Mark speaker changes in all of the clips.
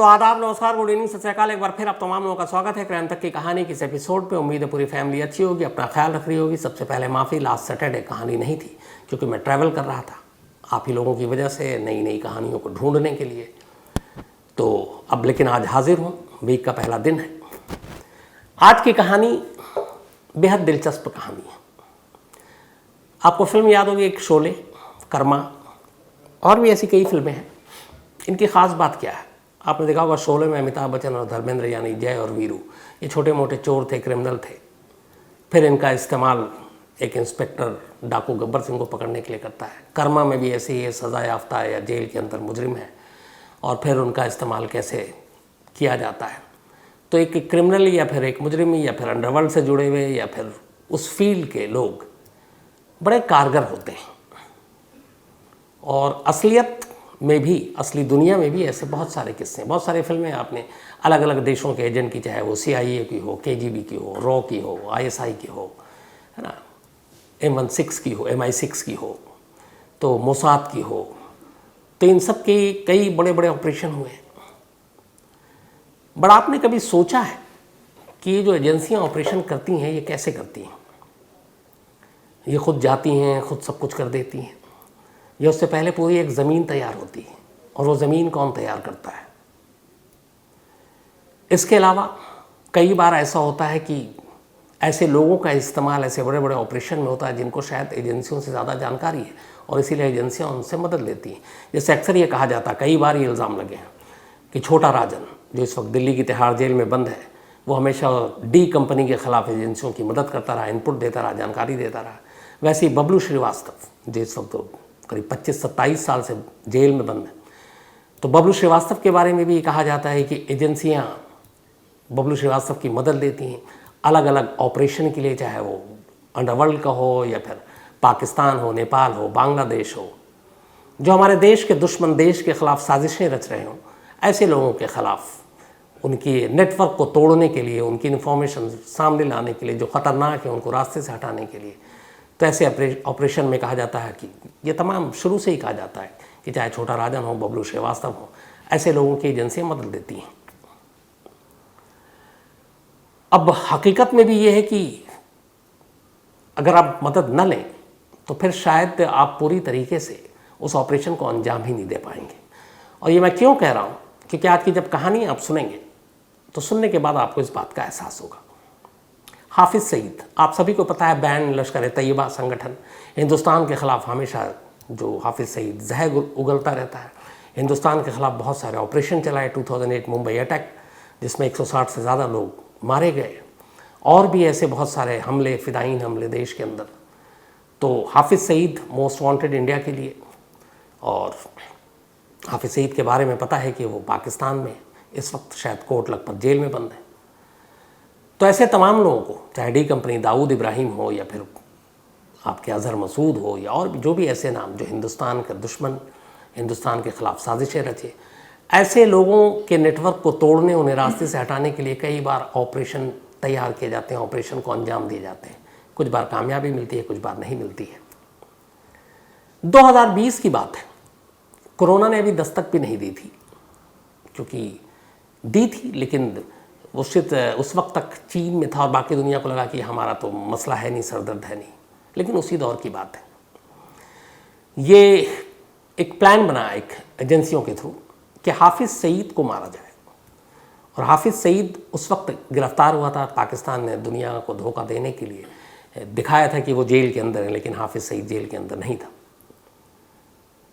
Speaker 1: तो आदाब, नमस्कार, गुड इवनिंग, सत श्री अकाल। एक बार फिर आप तमाम लोगों का स्वागत है क्राइम तक की कहानी के इस एपिसोड पे। उम्मीद है पूरी फैमिली अच्छी होगी, अपना ख्याल रख रही होगी। सबसे पहले माफ़ी, लास्ट सैटरडे कहानी नहीं थी क्योंकि मैं ट्रैवल कर रहा था आप ही लोगों की वजह से, नई नई कहानियों को ढूंढने के लिए। तो अब लेकिन आज हाजिर हूँ, वीक का पहला दिन है। आज की कहानी बेहद दिलचस्प कहानी है। आपको फिल्म याद होगी एक शोले, कर्मा, और भी ऐसी कई फिल्में हैं। इनकी ख़ास बात क्या है? आपने देखा होगा शोले में अमिताभ बच्चन और धर्मेंद्र यानी जय और वीरू, ये छोटे मोटे चोर थे, क्रिमिनल थे। फिर इनका इस्तेमाल एक इंस्पेक्टर डाकू गब्बर सिंह को पकड़ने के लिए करता है। कर्मा में भी ऐसे ही सज़ा याफ्ता या जेल के अंदर मुजरिम है, और फिर उनका इस्तेमाल कैसे किया जाता है। तो एक क्रिमिनल या फिर एक मुजरिम या फिर अंडरवर्ल्ड से जुड़े हुए या फिर उस फील्ड के लोग बड़े कारगर होते हैं। और असलियत में भी, असली दुनिया में भी ऐसे बहुत सारे किस्से, बहुत सारी फिल्में आपने अलग अलग देशों के एजेंट की, चाहे वो CIA की हो, KGB की हो, रॉ की हो, ISI की हो, है ना, M16 की हो, MI6 की हो, तो मोसाद की हो, तो इन सब के कई बड़े बड़े ऑपरेशन हुए हैं। बट आपने कभी सोचा है कि ये जो एजेंसियां ऑपरेशन करती हैं ये कैसे करती हैं? ये खुद जाती हैं, खुद सब कुछ कर देती हैं, या उससे पहले पूरी एक ज़मीन तैयार होती है? और वो ज़मीन कौन तैयार करता है? इसके अलावा कई बार ऐसा होता है कि ऐसे लोगों का इस्तेमाल ऐसे बड़े बड़े ऑपरेशन में होता है जिनको शायद एजेंसियों से ज़्यादा जानकारी है, और इसीलिए एजेंसियां उनसे मदद लेती हैं। जैसे अक्सर ये कहा जाता है, कई बार ये इल्ज़ाम लगे हैं कि छोटा राजन, जो इस वक्त दिल्ली की तिहाड़ जेल में बंद है, वो हमेशा डी कंपनी के ख़िलाफ़ एजेंसियों की मदद करता रहा, इनपुट देता रहा, जानकारी देता रहा। वैसे ही बबलू श्रीवास्तव, जो इस वक्त करीब 25-27 साल से जेल में बंद है, तो बबलू श्रीवास्तव के बारे में भी कहा जाता है कि एजेंसियां बबलू श्रीवास्तव की मदद लेती हैं अलग अलग ऑपरेशन के लिए, चाहे वो अंडरवर्ल्ड का हो या फिर पाकिस्तान हो, नेपाल हो, बांग्लादेश हो, जो हमारे देश के दुश्मन देश के ख़िलाफ़ साजिशें रच रहे हों, ऐसे लोगों के ख़िलाफ़ उनकी नेटवर्क को तोड़ने के लिए, उनकी इन्फॉर्मेशन सामने लाने के लिए, जो ख़तरनाक है उनको रास्ते से हटाने के लिए। तो ऐसे ऑपरेशन में कहा जाता है कि ये तमाम शुरू से ही कहा जाता है कि चाहे छोटा राजन हो, बबलू श्रीवास्तव हो, ऐसे लोगों की एजेंसियां मदद देती हैं। अब हकीकत में भी ये है कि अगर आप मदद न लें तो फिर शायद आप पूरी तरीके से उस ऑपरेशन को अंजाम ही नहीं दे पाएंगे। और ये मैं क्यों कह रहा हूँ? क्योंकि आज की जब कहानी आप सुनेंगे तो सुनने के बाद आपको इस बात का एहसास होगा। हाफिज़ सईद, आप सभी को पता है, बैन लश्कर-ए-तैयबा संगठन, हिंदुस्तान के ख़िलाफ़ हमेशा जो हाफिज़ सईद जहर उगलता रहता है, हिंदुस्तान के ख़िलाफ़ बहुत सारे ऑपरेशन चलाए। 2008 मुंबई अटैक, जिसमें 160 से ज़्यादा लोग मारे गए, और भी ऐसे बहुत सारे हमले, फ़िदाईन हमले देश के अंदर। तो Hafiz Saeed most wanted India के लिए, और हाफिज़ सईद के बारे में पता है कि वो पाकिस्तान में इस वक्त शायद कोट लखपत जेल में बंद है। तो ऐसे तमाम लोगों को, चाहे डी कंपनी दाऊद इब्राहिम हो या फिर आपके अजहर मसूद हो, या और जो भी ऐसे नाम जो हिंदुस्तान के दुश्मन, हिंदुस्तान के ख़िलाफ़ साजिशें रचे, ऐसे लोगों के नेटवर्क को तोड़ने, उन्हें रास्ते से हटाने के लिए कई बार ऑपरेशन तैयार किए जाते हैं, ऑपरेशन को अंजाम दिए जाते हैं। कुछ बार कामयाबी मिलती है, कुछ बार नहीं मिलती है। 2020 की बात है, कोरोना ने अभी दस्तक भी नहीं दी थी, क्योंकि दी थी लेकिन उस वक्त तक चीन में था और बाकी दुनिया को लगा कि हमारा तो मसला है नहीं, सरदर्द है नहीं। लेकिन उसी दौर की बात है, ये एक प्लान बना एक एजेंसियों के थ्रू कि हाफिज़ सईद को मारा जाए। और हाफिज़ सईद उस वक्त गिरफ्तार हुआ था। पाकिस्तान ने दुनिया को धोखा देने के लिए दिखाया था कि वो जेल के अंदर है, लेकिन हाफिज़ सईद जेल के अंदर नहीं था।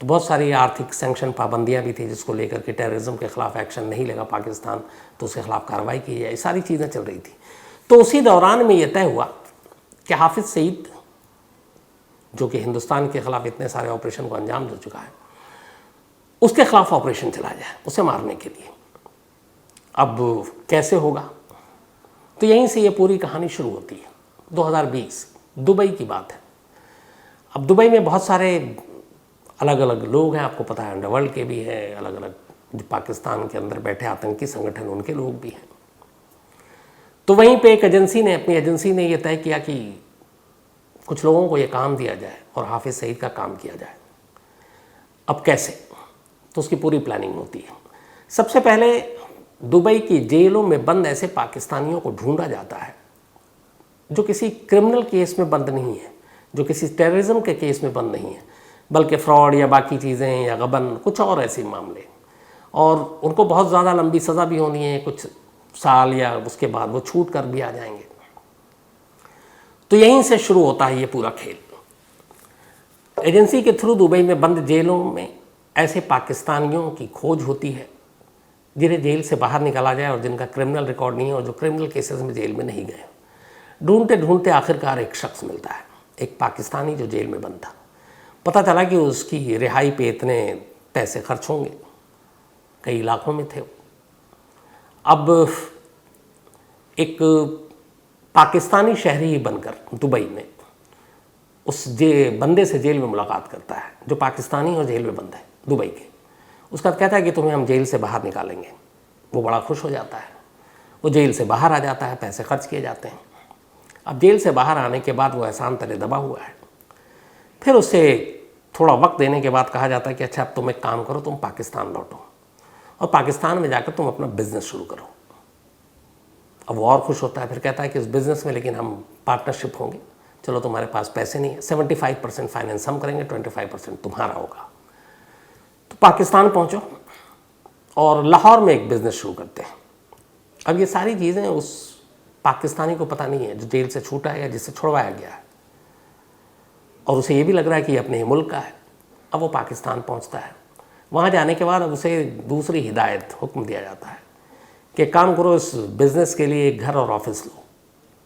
Speaker 1: तो बहुत सारी आर्थिक सैंक्शन, पाबंदियां भी थी, जिसको लेकर के टेररिज्म के ख़िलाफ़ एक्शन नहीं लेगा पाकिस्तान तो उसके ख़िलाफ़ कार्रवाई की जाए, सारी चीज़ें चल रही थी। तो उसी दौरान में यह तय हुआ कि हाफिज़ सईद, जो कि हिंदुस्तान के ख़िलाफ़ इतने सारे ऑपरेशन को अंजाम दे चुका है, उसके ख़िलाफ़ ऑपरेशन चला जाए उसे मारने के लिए। अब कैसे होगा? तो यहीं से ये पूरी कहानी शुरू होती है। 2020 दुबई की बात है। अब दुबई में बहुत सारे अलग अलग लोग हैं, आपको पता है, अंडरवर्ल्ड के भी हैं, अलग अलग जो पाकिस्तान के अंदर बैठे आतंकी संगठन, उनके लोग भी हैं। तो वहीं पे एक एजेंसी ने, अपनी एजेंसी ने यह तय किया कि कुछ लोगों को ये काम दिया जाए और हाफिज़ सईद का काम किया जाए। अब कैसे? तो उसकी पूरी प्लानिंग होती है। सबसे पहले दुबई की जेलों में बंद ऐसे पाकिस्तानियों को ढूंढा जाता है जो किसी क्रिमिनल केस में बंद नहीं है, जो किसी टेररिज्म के केस में बंद नहीं है, बल्कि फ्रॉड या बाकी चीज़ें या गबन कुछ और ऐसे मामले, और उनको बहुत ज़्यादा लंबी सज़ा भी होनी है, कुछ साल या उसके बाद वो छूट कर भी आ जाएंगे। तो यहीं से शुरू होता है ये पूरा खेल। एजेंसी के थ्रू दुबई में बंद जेलों में ऐसे पाकिस्तानियों की खोज होती है जिन्हें जेल से बाहर निकाला जाए और जिनका क्रिमिनल रिकॉर्ड नहीं है और जो क्रिमिनल केसेस में जेल में नहीं गए। ढूंढते ढूंढते आखिरकार एक शख्स मिलता है, एक पाकिस्तानी जो जेल में बंद था। पता चला कि उसकी रिहाई पे इतने पैसे खर्च होंगे, कई लाखों में थे। अब एक पाकिस्तानी शहरी ही बनकर दुबई में उस बंदे से जेल में मुलाकात करता है जो पाकिस्तानी और जेल में बंद है दुबई के। उसका कहता है कि तुम्हें हम जेल से बाहर निकालेंगे। वो बड़ा खुश हो जाता है, वो जेल से बाहर आ जाता है, पैसे खर्च किए जाते हैं। अब जेल से बाहर आने के बाद वो एहसान तले दबा हुआ है। फिर उसे थोड़ा वक्त देने के बाद कहा जाता है कि अच्छा अब तुम एक काम करो, तुम पाकिस्तान लौटो और पाकिस्तान में जाकर तुम अपना बिजनेस शुरू करो। अब वो और खुश होता है, फिर कहता है कि उस बिज़नेस में लेकिन हम पार्टनरशिप होंगे। चलो तुम्हारे पास पैसे नहीं है, 75% फाइनेंस हम करेंगे, 25% तुम्हारा होगा। तो पाकिस्तान पहुंचो और लाहौर में एक बिज़नेस शुरू करते हैं। अब ये सारी चीज़ें उस पाकिस्तानी को पता नहीं है जो जेल से छूटा है या जिससे छुड़वाया गया है, और उसे ये भी लग रहा है कि ये अपने ही मुल्क का है। अब वो पाकिस्तान पहुंचता है। वहाँ जाने के बाद अब उसे दूसरी हिदायत, हुक्म दिया जाता है कि काम करो, इस बिज़नेस के लिए एक घर और ऑफिस लो,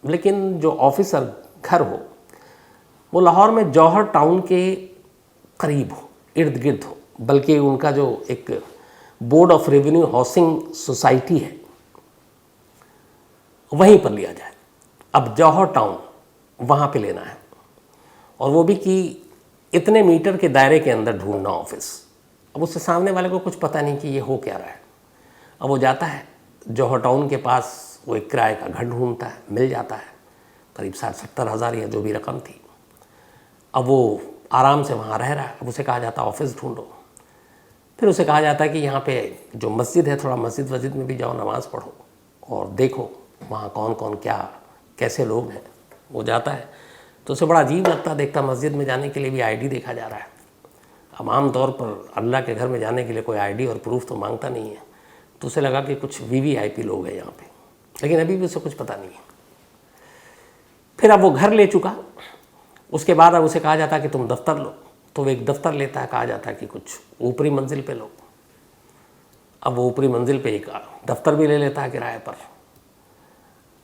Speaker 1: लेकिन जो ऑफिस और घर हो वो लाहौर में जौहर टाउन के करीब हो, इर्द गिर्द हो, बल्कि उनका जो एक board of revenue housing society है वहीं पर लिया जाए। अब जौहर टाउन वहाँ पे लेना है, और वो भी कि इतने मीटर के दायरे के अंदर ढूंढना ऑफिस। अब उससे सामने वाले को कुछ पता नहीं कि ये हो क्या रहा है। अब वो जाता है जौहर टाउन के पास, वो एक किराए का घर ढूंढता है, मिल जाता है, करीब 60-70 हज़ार या जो भी रकम थी। अब वो आराम से वहाँ रह रहा है। अब उसे कहा जाता है ऑफिस ढूंढो। फिर उसे कहा जाता है कि यहाँ पे जो मस्जिद है, थोड़ा मस्जिद में भी जाओ, नमाज़ पढ़ो और देखो वहाँ कौन कौन क्या कैसे लोग हैं। वो जाता है तो उसे बड़ा अजीब लगता, देखता मस्जिद में जाने के लिए भी आईडी देखा जा रहा है। अब आम तौर पर अल्लाह के घर में जाने के लिए कोई आईडी और प्रूफ तो मांगता नहीं है। तो उसे लगा कि कुछ वीवीआईपी लोग हैं यहाँ पे, लेकिन अभी भी उसे कुछ पता नहीं है। फिर अब वो घर ले चुका, उसके बाद अब उसे कहा जाता है कि तुम दफ्तर लो। तो वो एक दफ्तर लेता है, कहा जाता है कि कुछ ऊपरी मंजिल पे लो। अब वो ऊपरी मंजिल पे एक दफ्तर भी ले लेता है किराए पर।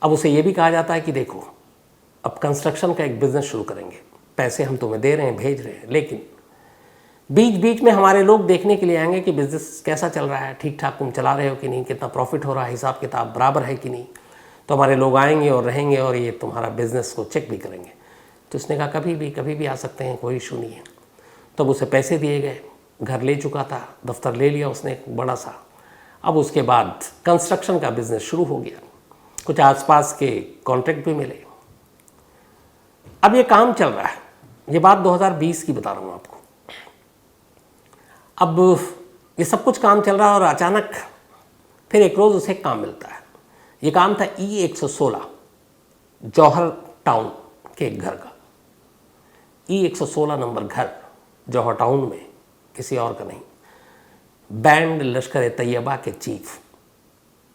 Speaker 1: अब उसे ये भी कहा जाता है कि देखो अब कंस्ट्रक्शन का एक बिज़नेस शुरू करेंगे, पैसे हम तुम्हें दे रहे हैं, भेज रहे हैं, लेकिन बीच बीच में हमारे लोग देखने के लिए आएंगे कि बिज़नेस कैसा चल रहा है, ठीक ठाक तुम चला रहे हो कि नहीं, कितना प्रॉफिट हो रहा है, हिसाब किताब बराबर है कि नहीं। तो हमारे लोग आएंगे और रहेंगे और ये तुम्हारा बिज़नेस को चेक भी करेंगे। तो उसने कहा कभी भी आ सकते हैं, कोई इशू नहीं है। तब उसे पैसे दिए गए, घर ले चुका था, दफ्तर ले लिया उसने एक बड़ा सा। अब उसके बाद कंस्ट्रक्शन का बिज़नेस शुरू हो गया, कुछ आसपास के कॉन्ट्रैक्ट भी मिले। अब ये काम चल रहा है, ये बात 2020 की बता रहा हूँ आपको। अब ये सब कुछ काम चल रहा है और अचानक फिर एक रोज़ उसे काम मिलता है। ये काम था E116 जौहर टाउन के एक घर का। E116 नंबर घर जौहर टाउन में, किसी और का नहीं, बैंड लश्कर तैयबा के चीफ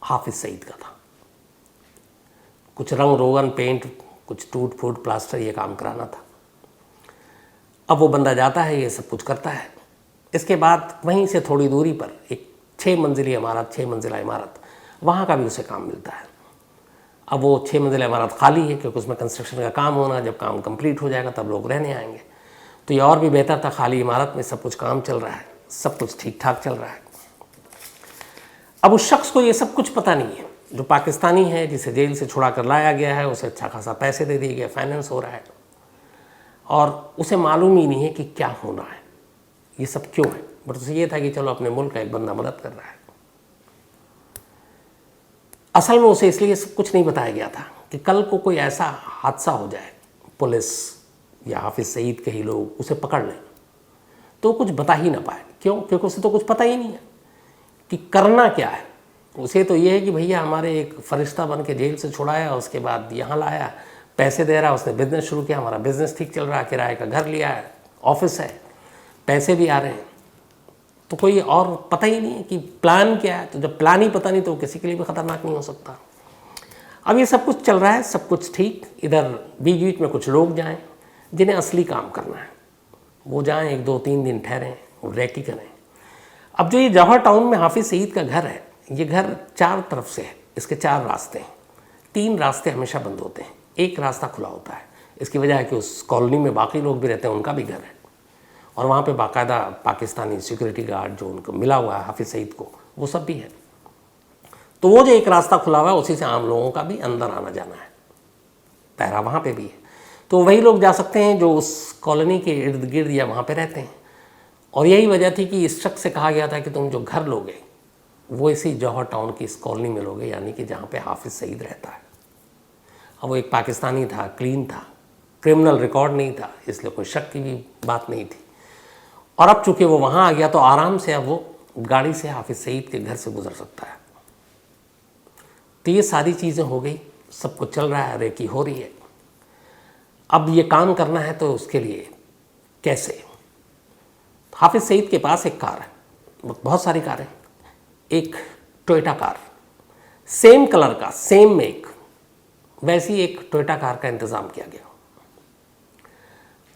Speaker 1: हाफिज सईद का था। कुछ रंग रोगन, पेंट, कुछ टूट फूट, प्लास्टर, ये काम कराना था। अब वो बंदा जाता है, ये सब कुछ करता है। इसके बाद वहीं से थोड़ी दूरी पर एक 6 मंजिला इमारत, वहाँ का भी उसे काम मिलता है। अब वो 6 मंजिला इमारत खाली है क्योंकि उसमें कंस्ट्रक्शन का काम होना, जब काम कंप्लीट हो जाएगा तब लोग रहने आएंगे। तो ये और भी बेहतर था, खाली इमारत में सब कुछ काम चल रहा है, सब कुछ ठीक ठाक चल रहा है। अब उस शख्स को ये सब कुछ पता नहीं है, जो पाकिस्तानी है, जिसे जेल से छुड़ा कर लाया गया है, उसे अच्छा खासा पैसे दे दिए गए, फाइनेंस हो रहा है, और उसे मालूम ही नहीं है कि क्या होना है, ये सब क्यों है। बट उसे ये था कि चलो अपने मुल्क का एक बंदा मदद कर रहा है। असल में उसे इसलिए सब कुछ नहीं बताया गया था कि कल को कोई ऐसा हादसा हो जाए, पुलिस या हाफिज सईद के ही लोग उसे पकड़ लें, तो कुछ बता ही ना पाए। क्यों? क्योंकि उसे तो कुछ पता ही नहीं है कि करना क्या है। उसे तो ये है कि भैया हमारे एक फरिश्ता बन के जेल से छुड़ाया, उसके बाद यहाँ लाया, पैसे दे रहा, उसने बिज़नेस शुरू किया, हमारा बिज़नेस ठीक चल रहा है, किराए का घर लिया है, ऑफिस है, पैसे भी आ रहे हैं, तो कोई और पता ही नहीं है कि प्लान क्या है। तो जब प्लान ही पता नहीं तो किसी के लिए भी ख़तरनाक नहीं हो सकता। अब ये सब कुछ चल रहा है, सब कुछ ठीक, इधर बीच बीच में कुछ लोग जाएं जिन्हें असली काम करना है, वो जाएं, 1 2 3 दिन ठहरें और रैकी करें। अब जो ये जौहर टाउन में हाफिज़ सईद का घर है, ये घर 4 तरफ से है, इसके 4 रास्ते हैं, 3 रास्ते हमेशा बंद होते हैं, एक रास्ता खुला होता है। इसकी वजह है कि उस कॉलोनी में बाकी लोग भी रहते हैं, उनका भी घर है, और वहाँ पे बाकायदा पाकिस्तानी सिक्योरिटी गार्ड जो उनको मिला हुआ है हाफिज़ सईद को, वो सब भी है। तो वो जो एक रास्ता खुला हुआ है उसी से आम लोगों का भी अंदर आना जाना है, पहरा वहाँ पे भी है। तो वही लोग जा सकते हैं जो उस कॉलोनी के इर्द गिर्द या वहाँ पे रहते हैं। और यही वजह थी कि इस शख्स से कहा गया था कि तुम जो घर लोगे वो इसी जौहर टाउन की इस कॉलोनी में लोगे, यानी कि जहाँ पे हाफिज़ सईद रहता है। अब वो एक पाकिस्तानी था, क्लीन था, क्रिमिनल रिकॉर्ड नहीं था, इसलिए कोई शक की भी बात नहीं थी। और अब चूँकि वो वहाँ आ गया तो आराम से अब वो गाड़ी से हाफिज़ सईद के घर से गुजर सकता है। तो ये सारी चीज़ें हो गई, सब कुछ चल रहा है, रेकी हो रही है। अब ये काम करना है तो उसके लिए कैसे? हाफिज़ सईद के पास एक कार है, बहुत सारी कारें, एक टोयोटा कार, सेम कलर का, सेम मेक, वैसी एक टोयोटा कार का इंतज़ाम किया गया।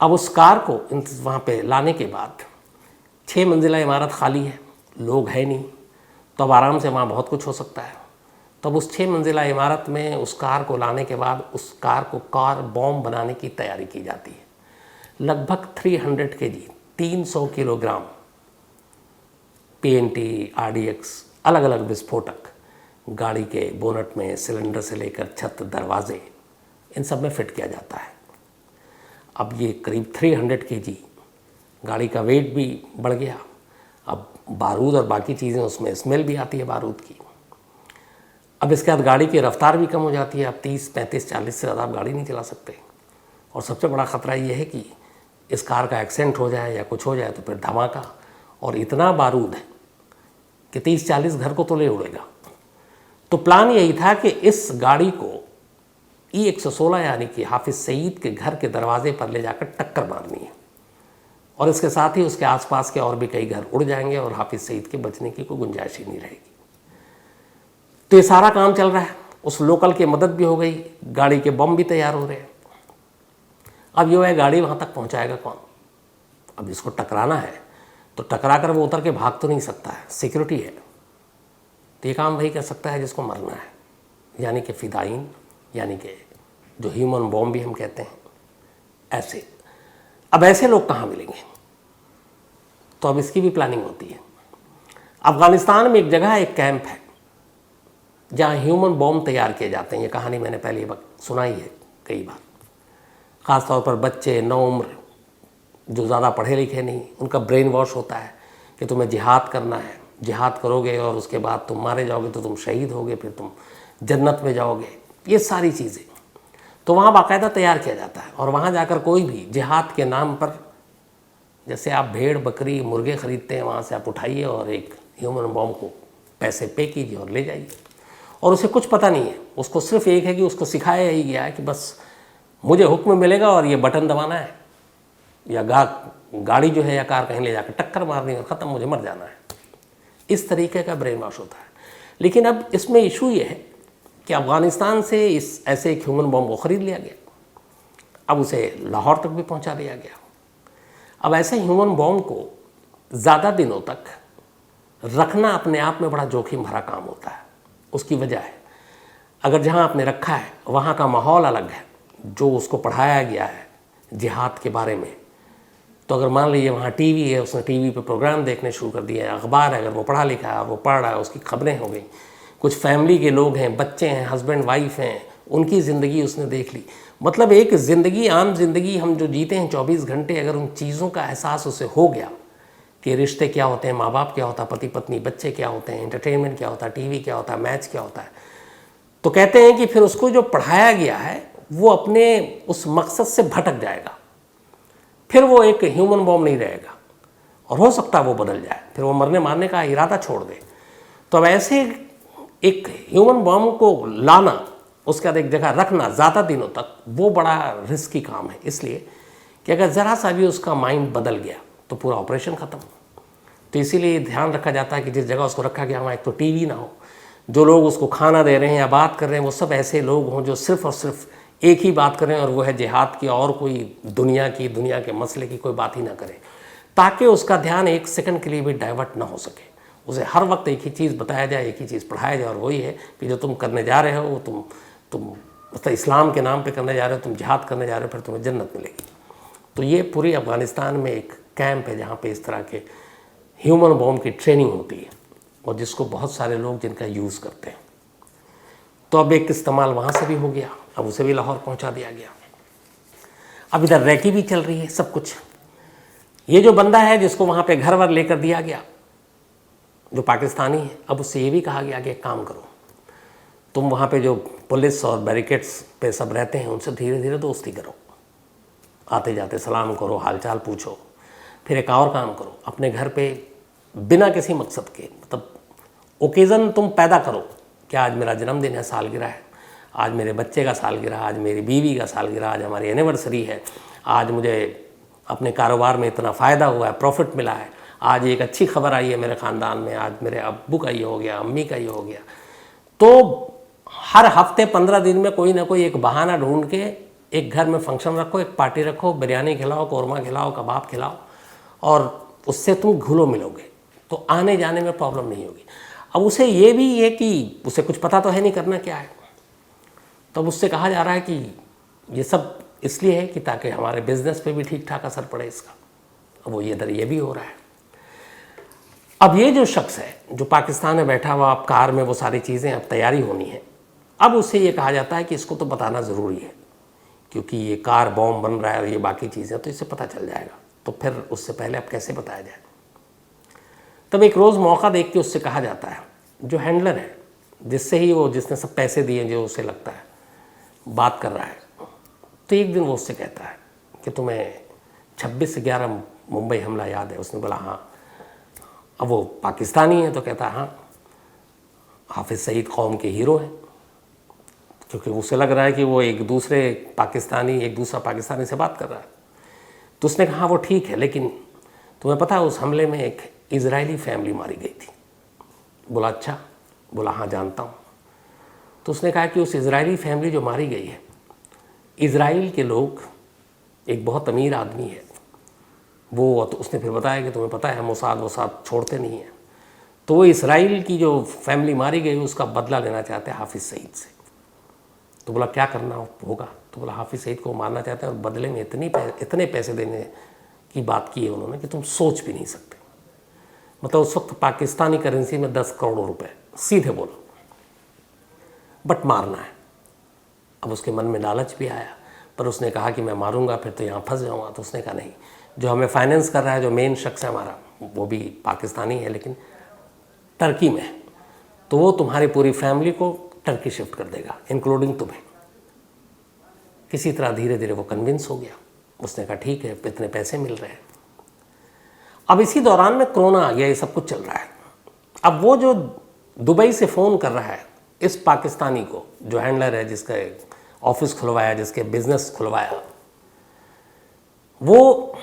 Speaker 1: अब उस कार को वहाँ पे लाने के बाद 6 मंजिला इमारत खाली है, लोग है नहीं, तो अब आराम से वहाँ बहुत कुछ हो सकता है। तब उस 6 मंजिला इमारत में उस कार को लाने के बाद उस कार को कार बॉम्ब बनाने की तैयारी की जाती है। लगभग 300 kg, 300 किलोग्राम PNT, RDX, अलग अलग विस्फोटक गाड़ी के बोनट में, सिलेंडर से लेकर छत, दरवाजे, इन सब में फिट किया जाता है। अब ये करीब 300 kg, गाड़ी का वेट भी बढ़ गया। अब बारूद और बाकी चीज़ें, उसमें स्मेल भी आती है बारूद की। अब इसके बाद गाड़ी की रफ्तार भी कम हो जाती है, अब 30, 35, 40 से ज़्यादा आप गाड़ी नहीं चला सकते। और सबसे बड़ा ख़तरा ये है कि इस कार का एक्सीडेंट हो जाए या कुछ हो जाए तो फिर धमाका, और इतना बारूद है कि 30-40 घर को तो ले उड़ेगा। तो प्लान यही था कि इस गाड़ी को E116 यानी कि हाफिज़ सईद के घर के दरवाजे पर ले जाकर टक्कर मारनी है, और इसके साथ ही उसके आसपास के और भी कई घर उड़ जाएंगे और हाफिज़ सईद के बचने की कोई गुंजाइश ही नहीं रहेगी। तो ये सारा काम चल रहा है, उस लोकल की मदद भी हो गई, गाड़ी के बम भी तैयार हो रहे हैं। अब ये है गाड़ी वहाँ तक पहुँचाएगा कौन? अब इसको टकराना है तो टकरा कर वो उतर के भाग तो नहीं सकता है, सिक्योरिटी है। तो ये काम वही कर सकता है जिसको मरना है, यानी कि फ़िदाइन, यानी कि जो ह्यूमन बॉम्ब भी हम कहते हैं, ऐसे। अब ऐसे लोग कहाँ मिलेंगे? तो अब इसकी भी प्लानिंग होती है। अफ़गानिस्तान में एक जगह, एक कैंप है जहाँ ह्यूमन बॉम्ब तैयार किए जाते हैं। ये कहानी मैंने पहले सुनाई है कई बार। ख़ास तौर पर बच्चे, नौउम्र, जो ज़्यादा पढ़े लिखे नहीं, उनका ब्रेन वॉश होता है कि तुम्हें जिहाद करना है, जिहाद करोगे और उसके बाद तुम मारे जाओगे तो तुम शहीद होगे, फिर तुम जन्नत में जाओगे, ये सारी चीज़ें। तो वहाँ बाकायदा तैयार किया जाता है, और वहाँ जाकर कोई भी जिहाद के नाम पर, जैसे आप भेड़, बकरी, मुर्गे ख़रीदते हैं, वहाँ से आप उठाइए और एक ह्यूमन बॉम्ब को पैसे पे कीजिए और ले जाइए। और उसे कुछ पता नहीं है, उसको सिर्फ एक है कि उसको सिखाया ही गया है कि बस मुझे हुक्म मिलेगा और ये बटन दबाना है, या गाड़ी जो है या कार कहीं ले जाकर टक्कर मारनी है और ख़त्म, मुझे मर जाना है। इस तरीके का ब्रेन वॉश होता है। लेकिन अब इसमें इशू ये है कि अफ़गानिस्तान से इस ऐसे एक ह्यूमन बॉम्ब को ख़रीद लिया गया, अब उसे लाहौर तक भी पहुंचा दिया गया। अब ऐसे ह्यूमन बॉम्ब को ज़्यादा दिनों तक रखना अपने आप में बड़ा जोखिम भरा काम होता है। उसकी वजह है, अगर जहाँ आपने रखा है वहाँ का माहौल अलग है, जो उसको पढ़ाया गया है जिहाद के बारे में, तो अगर मान लीजिए वहाँ टीवी है, उसने टीवी पे प्रोग्राम देखने शुरू कर दिए, अखबार है, अगर वो पढ़ा लिखा है और वो पढ़ रहा है, उसकी खबरें हो गई, कुछ फैमिली के लोग हैं, बच्चे हैं, हस्बैंड वाइफ हैं, उनकी ज़िंदगी उसने देख ली। मतलब एक ज़िंदगी, आम ज़िंदगी हम जो जीते हैं 24 घंटे, अगर उन चीज़ों का एहसास उसे हो गया कि रिश्ते क्या होते हैं, माँ बाप क्या होता है, पति पत्नी, बच्चे क्या होते हैं, एंटरटेनमेंट क्या होता है, टीवी क्या होता है, मैच क्या होता है, तो कहते हैं कि फिर उसको जो पढ़ाया गया है वो अपने उस मकसद से भटक जाएगा, फिर वो एक ह्यूमन बॉम्ब नहीं रहेगा, और हो सकता है वो बदल जाए, फिर वो मरने मारने का इरादा छोड़ दे। तो अब ऐसे एक ह्यूमन बॉम्ब को लाना, उसके बाद एक जगह रखना ज़्यादा दिनों तक, वो बड़ा रिस्की काम है। इसलिए कि अगर ज़रा सा भी उसका माइंड बदल गया तो पूरा ऑपरेशन ख़त्म। तो इसीलिए ध्यान रखा जाता है कि जिस जगह उसको रखा गया वहाँ एक तो टीवी ना हो, जो लोग उसको खाना दे रहे हैं या बात कर रहे हैं वो सब ऐसे लोग हों जो सिर्फ़ और सिर्फ एक ही बात करें, और वो है जिहाद की, और कोई दुनिया के मसले की कोई बात ही ना करें, ताकि उसका ध्यान एक सेकंड के लिए भी डाइवर्ट ना हो सके। उसे हर वक्त एक ही चीज़ बताया जाए, एक ही चीज़ पढ़ाया जाए, और वही है कि जो तुम करने जा रहे हो वो तुम मतलब इस्लाम के नाम पे करने जा रहे हो, तुम जिहाद करने जा रहे हो, फिर तुम्हें जन्नत मिलेगी। तो ये पूरी अफ़गानिस्तान में एक कैंप है जहाँ पे इस तरह के ह्यूमन बॉम्ब की ट्रेनिंग होती है, और जिसको बहुत सारे लोग जिनका यूज़ करते हैं। तो अब एक इस्तेमाल वहाँ से भी हो गया, अब उसे भी लाहौर पहुँचा दिया गया। अब इधर रैकी भी चल रही है सब कुछ। ये जो बंदा है जिसको वहाँ पे घर वर लेकर दिया गया, जो पाकिस्तानी है, अब उससे ये भी कहा गया कि एक काम करो, तुम वहाँ पे जो पुलिस और बैरिकेड्स पे सब रहते हैं उनसे धीरे धीरे दोस्ती करो, आते जाते सलाम करो, हालचाल पूछो। फिर एक और काम करो, अपने घर पे बिना किसी मकसद के, मतलब ओकेज़न तुम पैदा करो कि आज मेरा जन्मदिन है, सालगिरह है, आज मेरे बच्चे का सालगिरह, आज मेरी बीवी का सालगिरह, आज हमारी एनिवर्सरी है, आज मुझे अपने कारोबार में इतना फ़ायदा हुआ है, प्रॉफिट मिला है, आज एक अच्छी खबर आई है मेरे ख़ानदान में, आज मेरे अब्बू का ये हो गया, अम्मी का ये हो गया। तो हर हफ्ते 15 दिन में कोई ना कोई एक बहाना ढूंढ के एक घर में फंक्शन रखो, एक पार्टी रखो, बिरयानी खिलाओ, कौरमा खिलाओ, कबाब खिलाओ, और उससे तुम घुलो मिलोगे, तो आने जाने में प्रॉब्लम नहीं होगी। अब उसे ये भी है कि उसे कुछ पता तो है नहीं करना क्या है, तो अब उससे कहा जा रहा है कि ये सब इसलिए है कि ताकि हमारे बिजनेस पे भी ठीक ठाक असर पड़े इसका। अब वो ये इधर ये भी हो रहा है। अब ये जो शख्स है जो पाकिस्तान में बैठा हुआ, अब कार में वो सारी चीज़ें अब तैयारी होनी है, अब उससे ये कहा जाता है कि इसको तो बताना ज़रूरी है, क्योंकि ये कार बॉम्ब बन रहा है और ये बाकी चीज़ें, तो इससे पता चल जाएगा। तो फिर उससे पहले अब कैसे बताया जाए। तब एक रोज़ मौका देख के उससे कहा जाता है, जो हैंडलर है, जिससे ही वो, जिसने सब पैसे दिए, जो उसे लगता है बात कर रहा है, तो एक दिन वो उससे कहता है कि तुम्हें 26/11 मुंबई हमला याद है? उसने बोला हाँ। अब वो पाकिस्तानी है तो कहता है हाँ, हाफिज़ सईद कौम के हीरो हैं, क्योंकि उसे लग रहा है कि वो एक दूसरा पाकिस्तानी से बात कर रहा है। तो उसने कहा वो ठीक है, लेकिन तुम्हें पता है उस हमले में एक इजरायली फैमिली मारी गई थी? बोला अच्छा। बोला हाँ जानता हूँ। तो उसने कहा कि उस इजरायली फैमिली जो मारी गई है, इजराइल के लोग, एक बहुत अमीर आदमी है वो, तो उसने फिर बताया कि तुम्हें पता है मोसाद वसाद छोड़ते नहीं हैं, तो वो इसराइल की जो फैमिली मारी गई उसका बदला लेना चाहते हैं हाफिज़ सईद से। तो बोला क्या करना होगा? तो बोला हाफिज़ सईद को मारना चाहते हैं और बदले में इतने पैसे देने की बात की है उन्होंने कि तुम सोच भी नहीं सकते। मतलब उस वक्त पाकिस्तानी करेंसी में 10 करोड़ रुपए, सीधे बोलो, बट मारना है। अब उसके मन में लालच भी आया, पर उसने कहा कि मैं मारूंगा फिर तो यहाँ फंस जाऊँगा। तो उसने कहा नहीं, जो हमें फाइनेंस कर रहा है, जो मेन शख्स है हमारा, वो भी पाकिस्तानी है लेकिन टर्की में है, तो वो तुम्हारी पूरी फैमिली को टर्की शिफ्ट कर देगा, इंक्लूडिंग तुम्हें। किसी तरह धीरे धीरे वो कन्विंस हो गया। उसने कहा ठीक है, इतने पैसे मिल रहे हैं। अब इसी दौरान में कोरोना आ गया, ये सब कुछ चल रहा है। अब वो जो दुबई से फ़ोन कर रहा है इस पाकिस्तानी को, जो हैंडलर है, जिसका ऑफिस खुलवाया, जिसके बिजनेस खुलवाया, वो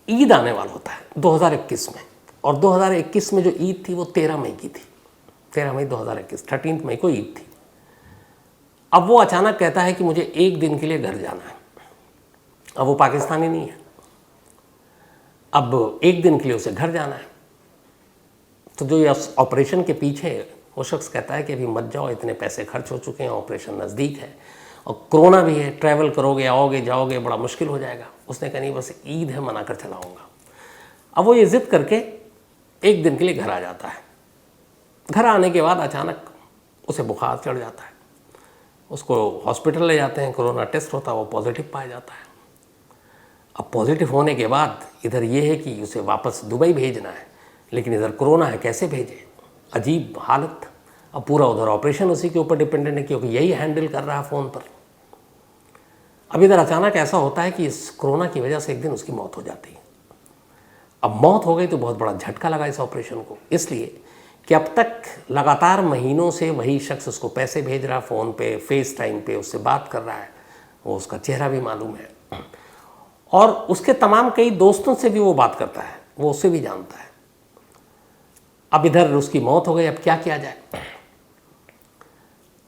Speaker 1: ईद आने वाला होता है 2021 में, और 2021 में जो ईद थी वो 13 मई की थी, 13 मई 2021, 13 मई को ईद थी। अब वो अचानक कहता है कि मुझे एक दिन के लिए घर जाना है। अब वो पाकिस्तानी नहीं है, अब एक दिन के लिए उसे घर जाना है। तो जो ये ऑपरेशन के पीछे वो शख्स कहता है कि अभी मत जाओ, इतने पैसे खर्च हो चुके हैं, ऑपरेशन नज़दीक है और कोरोना भी है, ट्रैवल करोगे, आओगे जाओगे, बड़ा मुश्किल हो जाएगा। उसने कहा नहीं, बस ईद है, मना कर चलाऊँगा। अब वो ये ज़िद करके एक दिन के लिए घर आ जाता है। घर आने के बाद अचानक उसे बुखार चढ़ जाता है, उसको हॉस्पिटल ले जाते हैं, कोरोना टेस्ट होता है, वो पॉजिटिव पाया जाता है। अब पॉजिटिव होने के बाद इधर ये है कि उसे वापस दुबई भेजना है, लेकिन इधर कोरोना है, कैसे भेजे? अजीब हालत। अब पूरा उधर ऑपरेशन उसी के ऊपर डिपेंडेंट है, क्योंकि यही हैंडल कर रहा है फ़ोन पर। अब इधर अचानक ऐसा होता है कि इस कोरोना की वजह से एक दिन उसकी मौत हो जाती है। अब मौत हो गई तो बहुत बड़ा झटका लगा इस ऑपरेशन को, इसलिए कि अब तक लगातार महीनों से वही शख्स उसको पैसे भेज रहा, फ़ोन पे, फेस टाइम पे उससे बात कर रहा है, वो उसका चेहरा भी मालूम है, और उसके तमाम कई दोस्तों से भी वो बात करता है, वो उसे भी जानता है। अब इधर उसकी मौत हो गई, अब क्या किया जाए?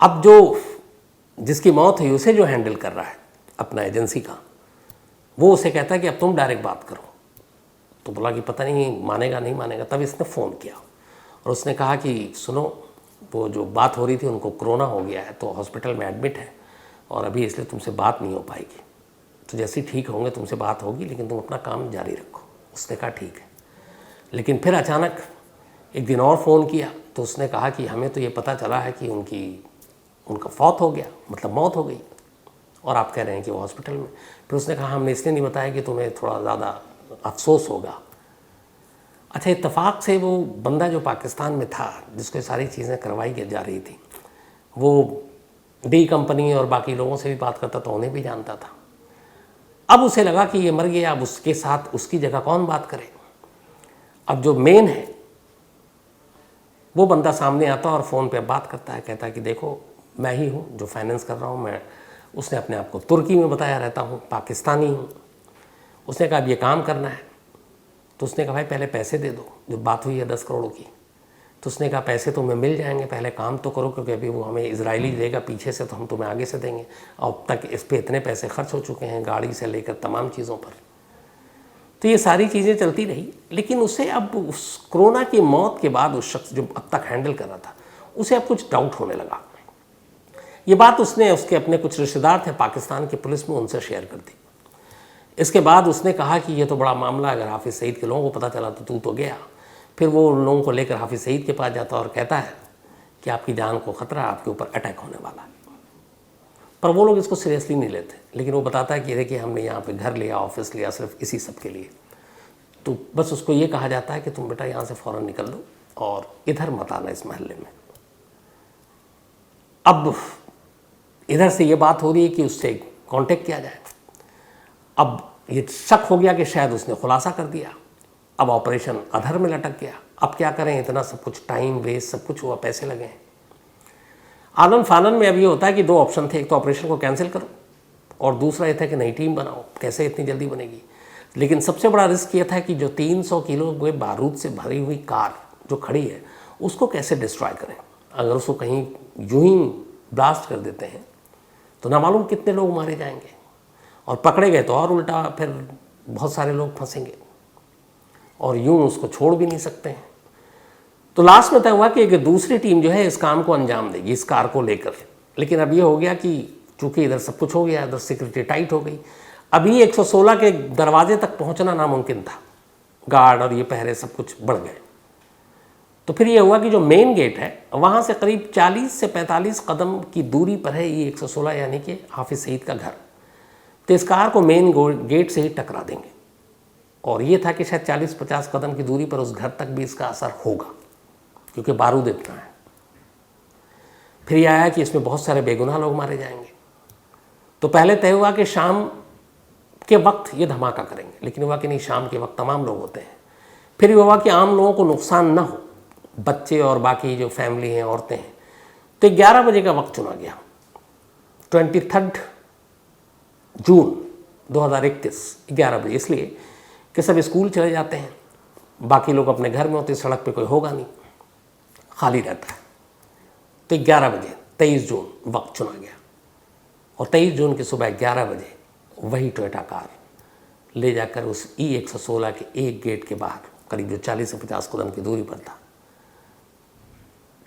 Speaker 1: अब जो जिसकी मौत हुई उसे जो हैंडल कर रहा है अपना एजेंसी का, वो उसे कहता है कि अब तुम डायरेक्ट बात करो। तो बोला कि पता नहीं मानेगा नहीं मानेगा। तब इसने फ़ोन किया और उसने कहा कि सुनो, वो जो बात हो रही थी उनको कोरोना हो गया है, तो हॉस्पिटल में एडमिट है और अभी इसलिए तुमसे बात नहीं हो पाएगी, तो जैसे ही ठीक होंगे तुमसे बात होगी, लेकिन तुम अपना काम जारी रखो। उसने कहा ठीक है। लेकिन फिर अचानक एक दिन और फ़ोन किया तो उसने कहा कि हमें तो ये पता चला है कि उनका फौत हो गया, मतलब मौत हो गई, और आप कह रहे हैं कि वो हॉस्पिटल में। फिर उसने कहा हमने इसलिए नहीं बताया कि तुम्हें थोड़ा ज़्यादा अफसोस होगा। अच्छा, इत्तेफाक से वो बंदा जो पाकिस्तान में था, जिसको सारी चीज़ें करवाई जा रही थी, वो डी कंपनी और बाकी लोगों से भी बात करता था, उन्हें भी जानता था। अब उसे लगा कि ये मर गया, अब उसके साथ उसकी जगह कौन बात करे? अब जो मेन है वो बंदा सामने आता और फ़ोन पे बात करता है, कहता है कि देखो मैं ही हूँ जो फाइनेंस कर रहा हूँ, मैं। उसने अपने आप को तुर्की में बताया रहता हूँ, पाकिस्तानी हूँ। उसने कहा अब ये काम करना है। तो उसने कहा भाई पहले पैसे दे दो, जो बात हुई है 10 करोड़ की। तो उसने कहा पैसे तुम्हें मिल जाएंगे, पहले काम तो करो, क्योंकि अभी वो हमें इजरायली देगा पीछे से, तो हम तुम्हें आगे से देंगे। अब तक इस पर इतने पैसे खर्च हो चुके हैं, गाड़ी से लेकर तमाम चीज़ों पर। तो ये सारी चीज़ें चलती रही, लेकिन उसे अब उस कोरोना की मौत के बाद उस शख्स जो अब तक हैंडल कर रहा था, उसे अब कुछ डाउट होने लगा। ये बात उसने उसके अपने कुछ रिश्तेदार थे पाकिस्तान की पुलिस में, उनसे शेयर कर दी। इसके बाद उसने कहा कि ये तो बड़ा मामला, अगर हाफिज़ सईद के लोगों को पता चला तो तू तो गया। फिर वो उन लोगों को लेकर हाफिज़ सईद के पास जाता और कहता है कि आपकी जान को ख़तरा, आपके ऊपर अटैक होने वाला है। पर वो लोग इसको सीरियसली नहीं लेते, लेकिन वो बताता है कि देखिए हमने यहाँ पे घर लिया, ऑफिस लिया, सिर्फ इसी सब के लिए। तो बस उसको ये कहा जाता है कि तुम बेटा यहाँ से फ़ौरन निकल लो और इधर मत आना इस महल्ले में। अब इधर से ये बात हो रही है कि उससे कांटेक्ट किया जाए। अब ये शक हो गया कि शायद उसने खुलासा कर दिया। अब ऑपरेशन अधर में लटक गया। अब क्या करें, इतना सब कुछ टाइम वेस्ट, सब कुछ हुआ, पैसे लगे हैं। आनन फानन में अब ये होता है कि दो ऑप्शन थे, एक तो ऑपरेशन को कैंसिल करो और दूसरा ये था कि नई टीम बनाओ। कैसे इतनी जल्दी बनेगी? लेकिन सबसे बड़ा रिस्क ये था कि जो 300 किलो के बारूद से भरी हुई कार जो खड़ी है, उसको कैसे डिस्ट्रॉय करें। अगर उसको कहीं यूं ही ब्लास्ट कर देते हैं तो ना मालूम कितने लोग मारे जाएंगे, और पकड़े गए तो और उल्टा फिर बहुत सारे लोग फंसेंगे, और यूं उसको छोड़ भी नहीं सकते हैं। तो लास्ट में तय हुआ कि एक दूसरी टीम जो है इस काम को अंजाम देगी, इस कार को लेकर। लेकिन अब ये हो गया कि चूंकि इधर सब कुछ हो गया, इधर सिक्योरिटी टाइट हो गई, अभी 116 के दरवाजे तक पहुंचना नामुमकिन था। गार्ड और ये पहरे सब कुछ बढ़ गए। तो फिर ये हुआ कि जो मेन गेट है वहाँ से करीब 40 से 45 कदम की दूरी पर है ये 116, यानी कि हाफिज़ सईद का घर। तो इस कार को मेन गेट से ही टकरा देंगे, और ये था कि शायद 40-50 कदम की दूरी पर उस घर तक भी इसका असर होगा, क्योंकि बारूद इतना है। फिर यह आया कि इसमें बहुत सारे बेगुनाह लोग मारे जाएंगे। तो पहले तय हुआ कि शाम के वक्त ये धमाका करेंगे, लेकिन हुआ कि नहीं, शाम के वक्त तमाम लोग होते हैं। फिर ये हुआ कि आम लोगों को नुकसान ना हो, बच्चे और बाकी जो फैमिली हैं, औरतें हैं। तो 11 बजे का वक्त चुना गया, 23 जून 2021, 11 बजे, इसलिए कि सब स्कूल चले जाते हैं, बाकी लोग अपने घर में होते, सड़क पे कोई होगा नहीं, खाली रहता है। तो 11 बजे 23 जून वक्त चुना गया, और 23 जून की सुबह 11 बजे वही टोयोटा कार ले जाकर उस E116 के एक गेट के बाहर, करीब जो 40 से 50 कदम की दूरी पर था,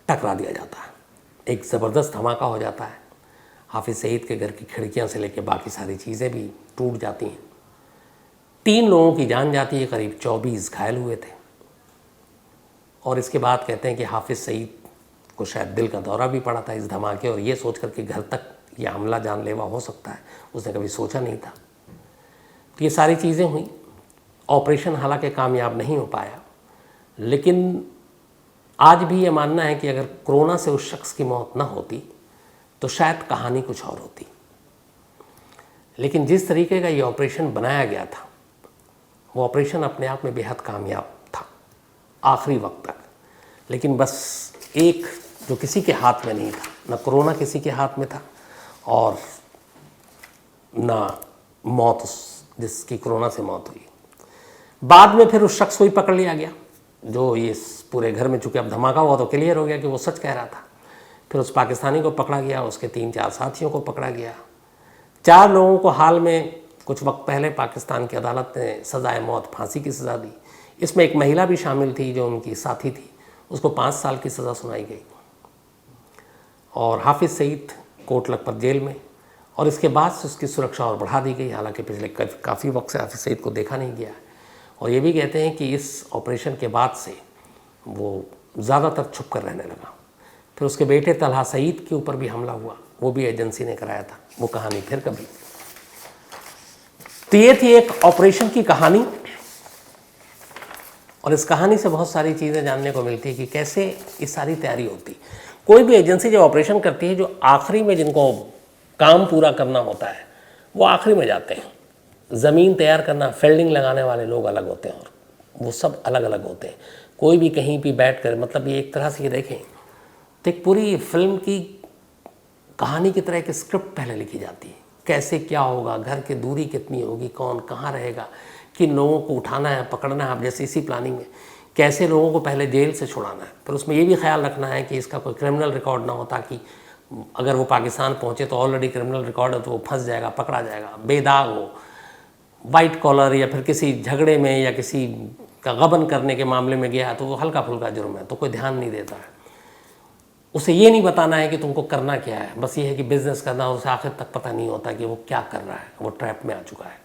Speaker 1: टकरा दिया जाता है। एक ज़बरदस्त धमाका हो जाता है। हाफिज़ सईद के घर की खिड़कियां से लेकर बाकी सारी चीज़ें भी टूट जाती हैं। 3 लोगों की जान जाती है, करीब 24 घायल हुए थे। और इसके बाद कहते हैं कि हाफिज़ सईद को शायद दिल का दौरा भी पड़ा था इस धमाके, और ये सोच कर कि घर तक यह हमला जानलेवा हो सकता है, उसने कभी सोचा नहीं था। तो ये सारी चीज़ें हुई। ऑपरेशन हालांकि कामयाब नहीं हो पाया, लेकिन आज भी ये मानना है कि अगर कोरोना से उस शख्स की मौत ना होती तो शायद कहानी कुछ और होती। लेकिन जिस तरीके का ये ऑपरेशन बनाया गया था, वो ऑपरेशन अपने आप में बेहद कामयाब था आखिरी वक्त तक। लेकिन बस एक जो किसी के हाथ में नहीं था, न कोरोना किसी के हाथ में था और न मौत जिसकी कोरोना से मौत हुई। बाद में फिर उस शख्स को ही पकड़ लिया गया जो ये पूरे घर में, चूँकि अब धमाका हुआ तो क्लियर हो गया कि वो सच कह रहा था। फिर उस पाकिस्तानी को पकड़ा गया, उसके 3-4 साथियों को पकड़ा गया। 4 लोगों को हाल में कुछ वक्त पहले पाकिस्तान की अदालत ने सज़ाए मौत, फांसी की सज़ा दी। इसमें एक महिला भी शामिल थी जो उनकी साथी थी, उसको 5 साल की सज़ा सुनाई गई। और हाफिज़ सईद कोट लखपत जेल में, और इसके बाद से उसकी सुरक्षा और बढ़ा दी गई। हालांकि पिछले काफ़ी वक्त से हाफिज़ सईद को देखा नहीं गया है। और ये भी कहते हैं कि इस ऑपरेशन के बाद से वो ज़्यादातर छुप कर रहने लगा। फिर उसके बेटे तलहा सईद के ऊपर भी हमला हुआ, वो भी एजेंसी ने कराया था। वो कहानी फिर कभी। तो ये थी एक ऑपरेशन की कहानी, और इस कहानी से बहुत सारी चीज़ें जानने को मिलती है कि कैसे ये सारी तैयारी होती। कोई भी एजेंसी जब ऑपरेशन करती है, जो आखिरी में जिनको काम पूरा करना होता है वो आखिरी में जाते हैं। ज़मीन तैयार करना, फील्डिंग लगाने वाले लोग अलग होते हैं और वो सब अलग अलग होते हैं। कोई भी कहीं भी बैठ कर, मतलब ये एक तरह से ये देखें तो एक पूरी फिल्म की कहानी की तरह एक स्क्रिप्ट पहले लिखी जाती है। कैसे क्या होगा, घर की दूरी कितनी होगी, कौन कहाँ रहेगा, किन लोगों को उठाना है, पकड़ना है। अब जैसे इसी प्लानिंग में कैसे लोगों को पहले जेल से छुड़ाना है, फिर उसमें ये भी ख्याल रखना है कि इसका कोई क्रिमिनल रिकॉर्ड ना हो, ताकि अगर वो पाकिस्तान पहुँचे तो ऑलरेडी क्रिमिनल रिकॉर्ड है तो वो फंस जाएगा, पकड़ा जाएगा। बेदाग हो, वाइट कॉलर या फिर किसी झगड़े में या किसी का गबन करने के मामले में गया तो वो हल्का फुल्का जुर्म है, तो कोई ध्यान नहीं देता है। उसे ये नहीं बताना है कि तुमको करना क्या है, बस ये है कि बिज़नेस करना। उसे आखिर तक पता नहीं होता कि वो क्या कर रहा है, वो ट्रैप में आ चुका है।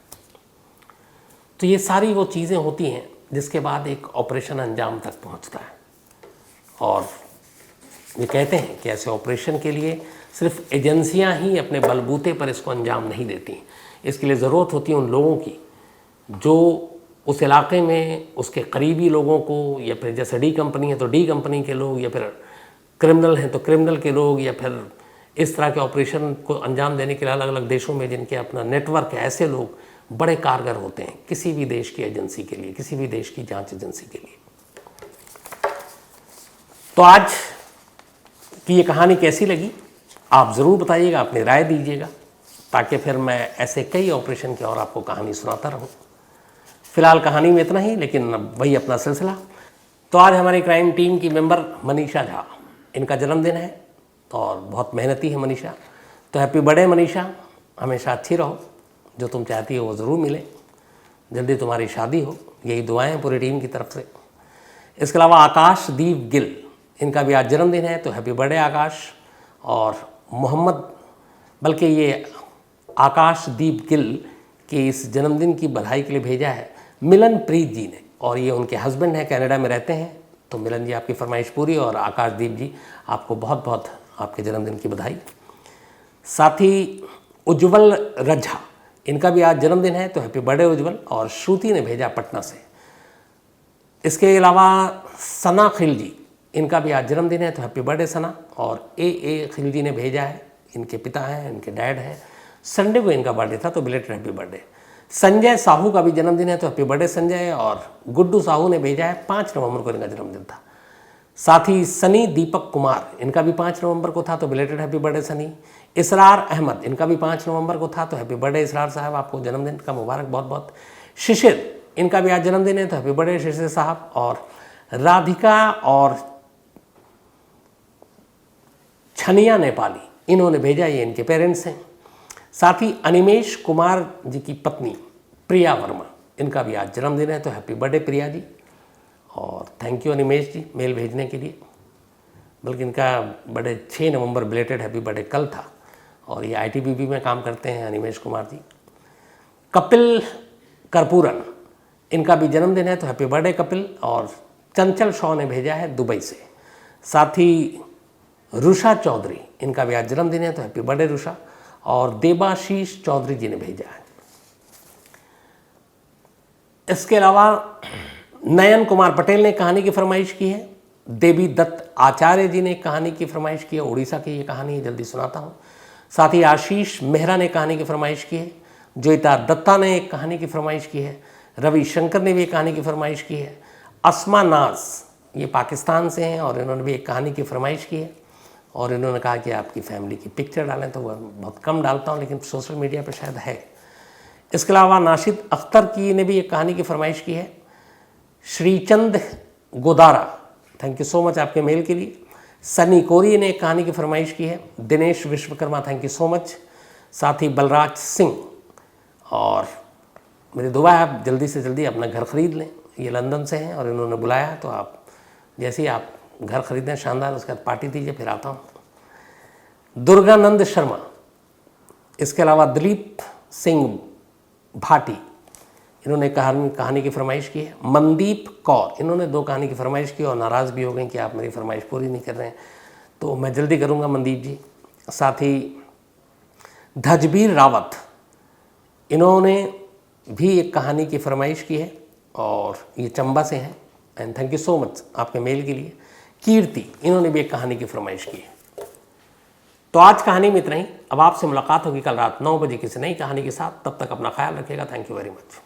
Speaker 1: तो ये सारी वो चीज़ें होती हैं जिसके बाद एक ऑपरेशन अंजाम तक पहुंचता है। और ये कहते हैं कि ऐसे ऑपरेशन के लिए सिर्फ एजेंसियां ही अपने बलबूते पर इसको अंजाम नहीं देती। इसके लिए ज़रूरत होती है उन लोगों की जो उस इलाके में उसके करीबी लोगों को, या फिर जैसे डी कंपनी है तो डी कंपनी के लोग, या फिर क्रिमिनल हैं तो क्रिमिनल के लोग, या फिर इस तरह के ऑपरेशन को अंजाम देने के लिए अलग अलग देशों में जिनके अपना नेटवर्क है, ऐसे लोग बड़े कारगर होते हैं किसी भी देश की एजेंसी के लिए, किसी भी देश की जांच एजेंसी के लिए। तो आज की ये कहानी कैसी लगी आप ज़रूर बताइएगा, अपनी राय दीजिएगा, ताकि फिर मैं ऐसे कई ऑपरेशन की और आपको कहानी सुनाता रहूं। फिलहाल कहानी में इतना ही, लेकिन अब वही अपना सिलसिला। तो आज हमारी क्राइम टीम की मेंबर मनीषा झा, इनका जन्मदिन है और बहुत मेहनती है मनीषा। तो हैप्पी बर्थडे मनीषा, हमेशा अच्छी रहो, जो तुम चाहती हो वो ज़रूर मिले, जल्दी तुम्हारी शादी हो, यही दुआएं हैं पूरी टीम की तरफ से। इसके अलावा आकाशदीप गिल, इनका भी आज जन्मदिन है, तो हैप्पी बर्थडे आकाश। और मोहम्मद, बल्कि ये आकाशदीप गिल के इस जन्मदिन की बधाई के लिए भेजा है मिलन प्रीत जी ने, और ये उनके हस्बैंड हैं, कनाडा में रहते हैं। तो मिलन जी आपकी फरमाइश पूरी, और आकाशदीप जी आपको बहुत बहुत आपके जन्मदिन की बधाई। साथ ही उज्ज्वल रज्जा, इनका भी आज जन्मदिन है, तो हैप्पी बर्थडे उज्ज्वल। और श्रुति ने भेजा पटना से। इसके अलावा सना खिलजी, इनका भी आज जन्मदिन है, तो हैप्पी बर्थडे सना। और ए खिलजी ने भेजा है, इनके पिता हैं, इनके डैड हैं, संडे को इनका बर्थडे था, तो belated happy birthday. Sanjay Sahu का भी जन्मदिन है, तो हैप्पी बर्थडे संजय। और गुड्डू साहू ने भेजा है, 5 नवंबर को इनका जन्मदिन था। साथ ही सनी दीपक कुमार, इनका भी 5 नवंबर को था, तो बिलेटेड हैप्पी बर्थडे सनी। इसरार अहमद, इनका भी 5 नवंबर को था, तो हैप्पी बर्थडे इसरार साहब, आपको जन्मदिन का मुबारक बहुत बहुत। शिशिर, इनका भी आज जन्मदिन है, तो हैप्पी बर्थडे शिशिर साहब। और राधिका और छनिया नेपाली, इन्होंने भेजा, ये इनके पेरेंट्स हैं। साथ ही अनिमेश कुमार जी की पत्नी प्रिया वर्मा, इनका भी आज जन्मदिन है, तो हैप्पी बर्थडे प्रिया जी। और thank you Animesh ji mail भेजने के लिए, बल्कि इनका बर्थडे 6 नवंबर बिलेटेड हैप्पी बर्थडे कल था, और ये ITBP में काम करते हैं अनिमेश कुमार जी। कपिल कर्पूरन, इनका भी जन्मदिन है, तो हैप्पी बर्थडे कपिल। और चंचल शॉ ने भेजा है दुबई से। साथ ही रुषा चौधरी, इनका भी आज जन्मदिन है, तो हैप्पी बर्थडे रुषा। और देबाशीष चौधरी जी ने भेजा है। इसके अलावा नयन कुमार पटेल ने कहानी की फरमाइश की है। देवी दत्त आचार्य जी ने कहानी की फरमाइश की है, उड़ीसा की ये कहानी है, जल्दी सुनाता हूँ। साथ ही आशीष मेहरा ने कहानी की फरमाइश की है। जोईता दत्ता ने एक कहानी की फरमाइश की है। रवि शंकर ने भी एक कहानी की फरमाइश की है। अस्मा नाज, ये पाकिस्तान से हैं और इन्होंने भी एक कहानी की फरमाइश की है और इन्होंने कहा कि आपकी फैमिली की पिक्चर डालें, तो वह बहुत कम डालता हूँ लेकिन सोशल मीडिया पर शायद है। इसके अलावा नाशिद अख्तर की ने भी एक कहानी की फरमाइश की है। Shrichand Godara, thank you so much आपके मेल के लिए। सनी कोरी ने एक कहानी की फरमाइश की है। Dinesh Vishwakarma, thank you so much. साथ ही बलराज सिंह, और मेरी दुआ है आप जल्दी से जल्दी अपना घर ख़रीद लें। ये लंदन से हैं और इन्होंने बुलाया, तो आप जैसे ही आप घर ख़रीदें शानदार, उसके बाद पार्टी दीजिए, फिर आता हूँ। दुर्गानंद शर्मा, इसके अलावा दिलीप सिंह भाटी, इन्होंने कहानी की फरमाइश की है। मनदीप कौर, इन्होंने 2 कहानी की फरमाइश की और नाराज़ भी हो गई कि आप मेरी फरमाइश पूरी नहीं कर रहे हैं, तो मैं जल्दी करूँगा मनदीप जी। साथ ही धजबीर रावत, इन्होंने भी एक कहानी की फरमाइश की है और ये चंबा से हैं, and thank you so much आपके मेल के लिए। कीर्ति, इन्होंने भी एक कहानी की फरमाइश की है। तो आज कहानी में इतना ही। अब आपसे मुलाकात होगी कल रात 9 बजे किसी नई कहानी के साथ। तब तक अपना ख्याल रखिएगा। Thank you very much.